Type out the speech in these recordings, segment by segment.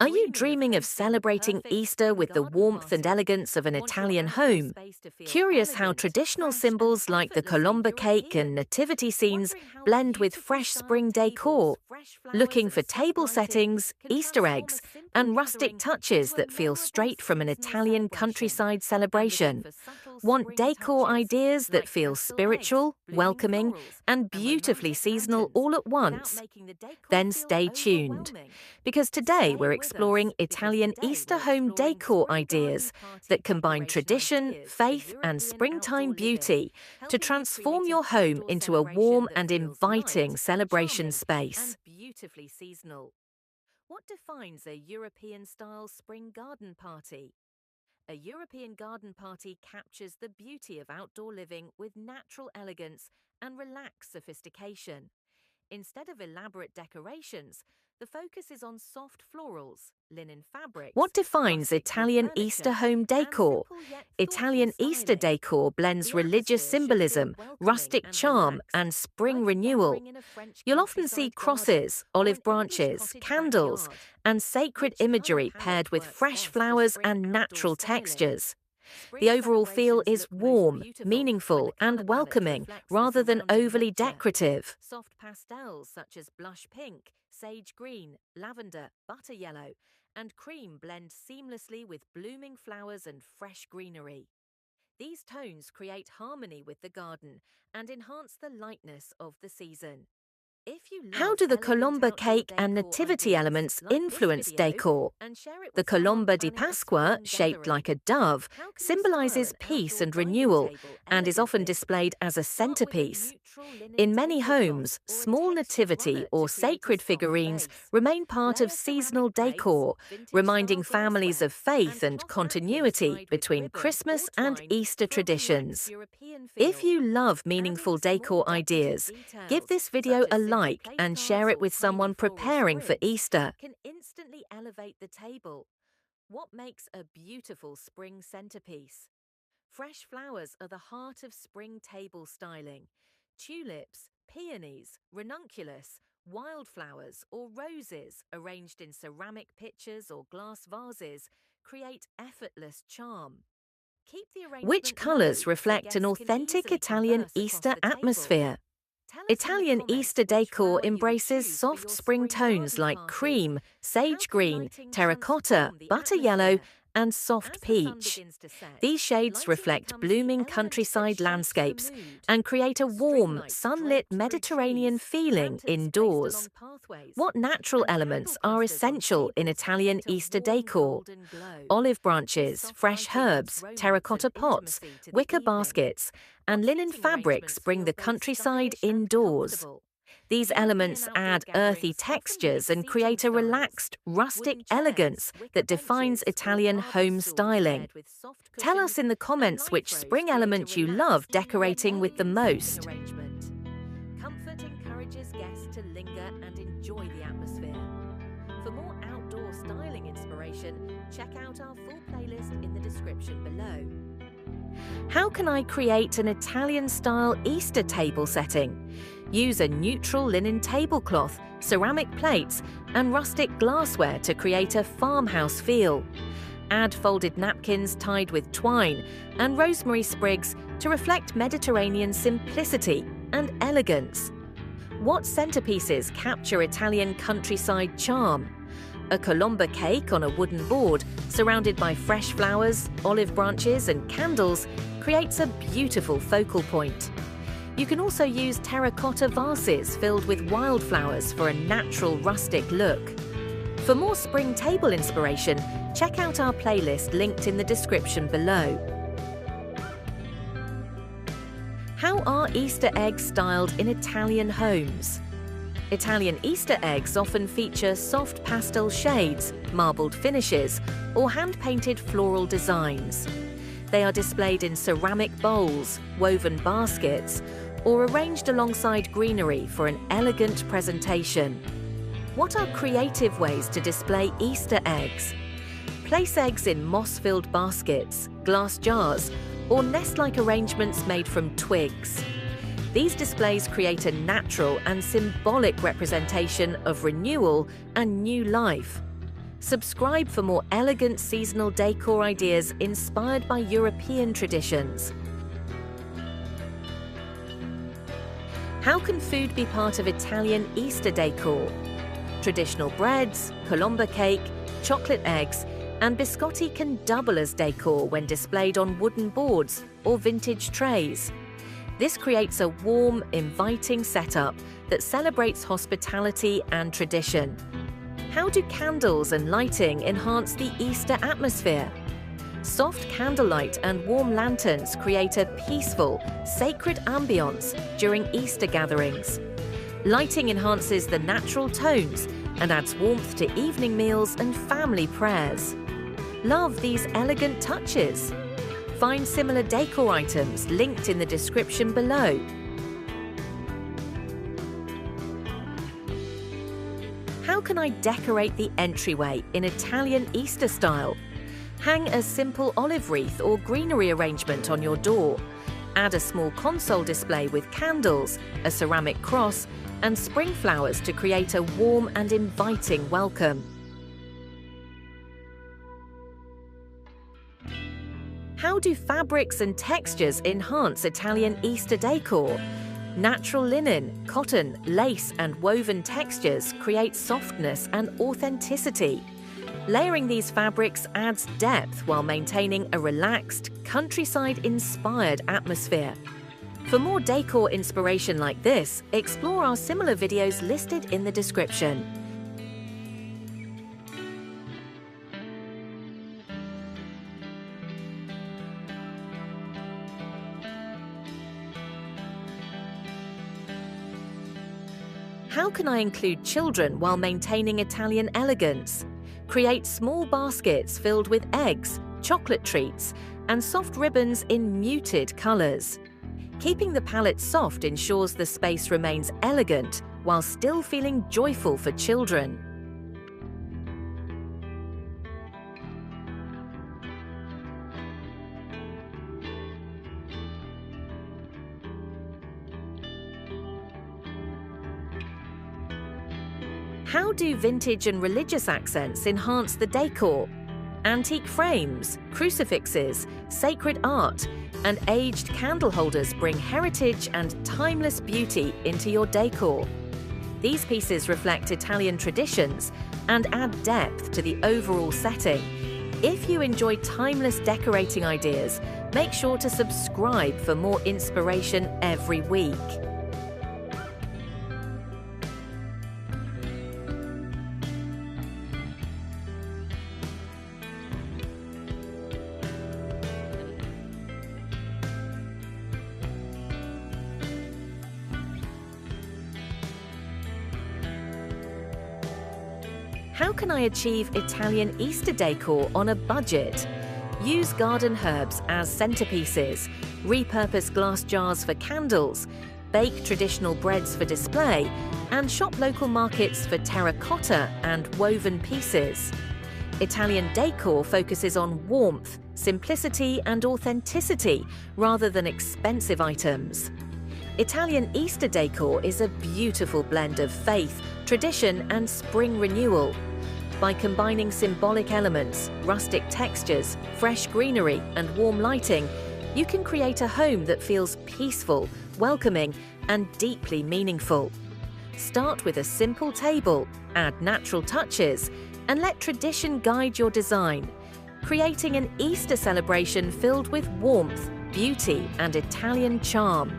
Are you dreaming of celebrating Easter with the warmth and elegance of an Italian home? Curious how traditional symbols like the Colomba cake and nativity scenes blend with fresh spring decor? Looking for table settings, Easter eggs, and rustic touches that feel straight from an Italian countryside celebration? Want decor ideas that feel spiritual, welcoming, and beautifully seasonal all at once? Then stay tuned, because today we're exploring Italian Easter home decor ideas that combine tradition, faith, and springtime beauty to transform your home into a warm and inviting celebration space. Beautifully seasonal. What defines a European-style spring garden party? A European garden party captures the beauty of outdoor living with natural elegance and relaxed sophistication. Instead of elaborate decorations, the focus is on soft florals, linen fabrics. What defines Italian Easter home decor? Italian Easter decor blends religious symbolism, rustic charm, and spring renewal. You'll often see crosses, olive branches, candles, and sacred imagery paired with fresh flowers and natural textures. The overall feel is warm, meaningful, and welcoming rather than overly decorative. Soft pastels such as blush pink, sage green, lavender, butter yellow, and cream blend seamlessly with blooming flowers and fresh greenery. These tones create harmony with the garden and enhance the lightness of the season. How do the Colomba cake and nativity elements influence decor? The Colomba di Pasqua, shaped like a dove, symbolizes peace and renewal and is often displayed as a centerpiece. In many homes, small nativity or sacred figurines remain part of seasonal decor, reminding families of faith and continuity between Christmas and Easter traditions. If you love meaningful decor ideas, give this video a like and share it with someone preparing for Easter. Can instantly elevate the table. What makes a beautiful spring centerpiece? Fresh flowers are the heart of spring table styling. Tulips, peonies, ranunculus, wildflowers, or roses arranged in ceramic pitchers or glass vases create effortless charm. Which colors reflect an authentic Italian Easter atmosphere? Italian Easter decor embraces soft spring tones like cream, sage green, terracotta, butter yellow, and soft peach. These shades reflect blooming countryside landscapes and create a warm, sunlit Mediterranean feeling indoors. What natural elements are essential in Italian Easter decor? Olive branches, fresh herbs, terracotta pots, wicker baskets, and linen fabrics bring the countryside indoors. These elements add earthy textures and create a relaxed, rustic elegance that defines Italian home styling. Tell us in the comments which spring element you love decorating with the most. Comfort encourages guests to linger and enjoy the atmosphere. For more outdoor styling inspiration, check out our full playlist in the description below. How can I create an Italian-style Easter table setting? Use a neutral linen tablecloth, ceramic plates, and rustic glassware to create a farmhouse feel. Add folded napkins tied with twine and rosemary sprigs to reflect Mediterranean simplicity and elegance. What centerpieces capture Italian countryside charm? A Colomba cake on a wooden board, surrounded by fresh flowers, olive branches, and candles, creates a beautiful focal point. You can also use terracotta vases filled with wildflowers for a natural rustic look. For more spring table inspiration, check out our playlist linked in the description below. How are Easter eggs styled in Italian homes? Italian Easter eggs often feature soft pastel shades, marbled finishes, or hand-painted floral designs. They are displayed in ceramic bowls, woven baskets, or arranged alongside greenery for an elegant presentation. What are creative ways to display Easter eggs? Place eggs in moss-filled baskets, glass jars, or nest-like arrangements made from twigs. These displays create a natural and symbolic representation of renewal and new life. Subscribe for more elegant seasonal decor ideas inspired by European traditions. How can food be part of Italian Easter decor? Traditional breads, Colomba cake, chocolate eggs, and biscotti can double as decor when displayed on wooden boards or vintage trays. This creates a warm, inviting setup that celebrates hospitality and tradition. How do candles and lighting enhance the Easter atmosphere? Soft candlelight and warm lanterns create a peaceful, sacred ambience during Easter gatherings. Lighting enhances the natural tones and adds warmth to evening meals and family prayers. Love these elegant touches. Find similar decor items linked in the description below. How can I decorate the entryway in Italian Easter style? Hang a simple olive wreath or greenery arrangement on your door. Add a small console display with candles, a ceramic cross, and spring flowers to create a warm and inviting welcome. How do fabrics and textures enhance Italian Easter decor? Natural linen, cotton, lace, and woven textures create softness and authenticity. Layering these fabrics adds depth while maintaining a relaxed, countryside-inspired atmosphere. For more decor inspiration like this, explore our similar videos listed in the description. How can I include children while maintaining Italian elegance? Create small baskets filled with eggs, chocolate treats, and soft ribbons in muted colors. Keeping the palette soft ensures the space remains elegant while still feeling joyful for children. How do vintage and religious accents enhance the decor? Antique frames, crucifixes, sacred art, and aged candle holders bring heritage and timeless beauty into your decor. These pieces reflect Italian traditions and add depth to the overall setting. If you enjoy timeless decorating ideas, make sure to subscribe for more inspiration every week. How can I achieve Italian Easter decor on a budget? Use garden herbs as centerpieces, repurpose glass jars for candles, bake traditional breads for display, and shop local markets for terracotta and woven pieces. Italian decor focuses on warmth, simplicity, and authenticity rather than expensive items. Italian Easter decor is a beautiful blend of faith, tradition, and spring renewal. By combining symbolic elements, rustic textures, fresh greenery, and warm lighting, you can create a home that feels peaceful, welcoming, and deeply meaningful. Start with a simple table, add natural touches, and let tradition guide your design, creating an Easter celebration filled with warmth, beauty, and Italian charm.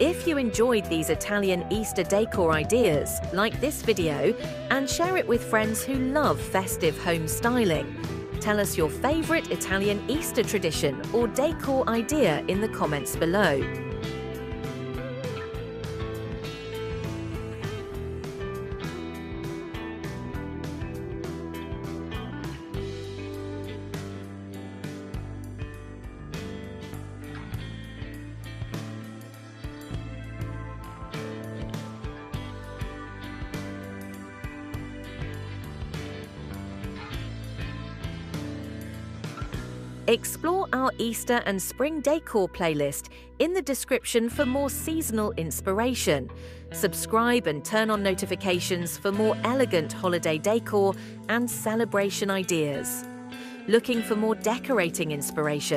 If you enjoyed these Italian Easter decor ideas, like this video and share it with friends who love festive home styling. Tell us your favorite Italian Easter tradition or decor idea in the comments below. Explore our Easter and Spring Decor playlist in the description for more seasonal inspiration. Subscribe and turn on notifications for more elegant holiday decor and celebration ideas. Looking for more decorating inspiration?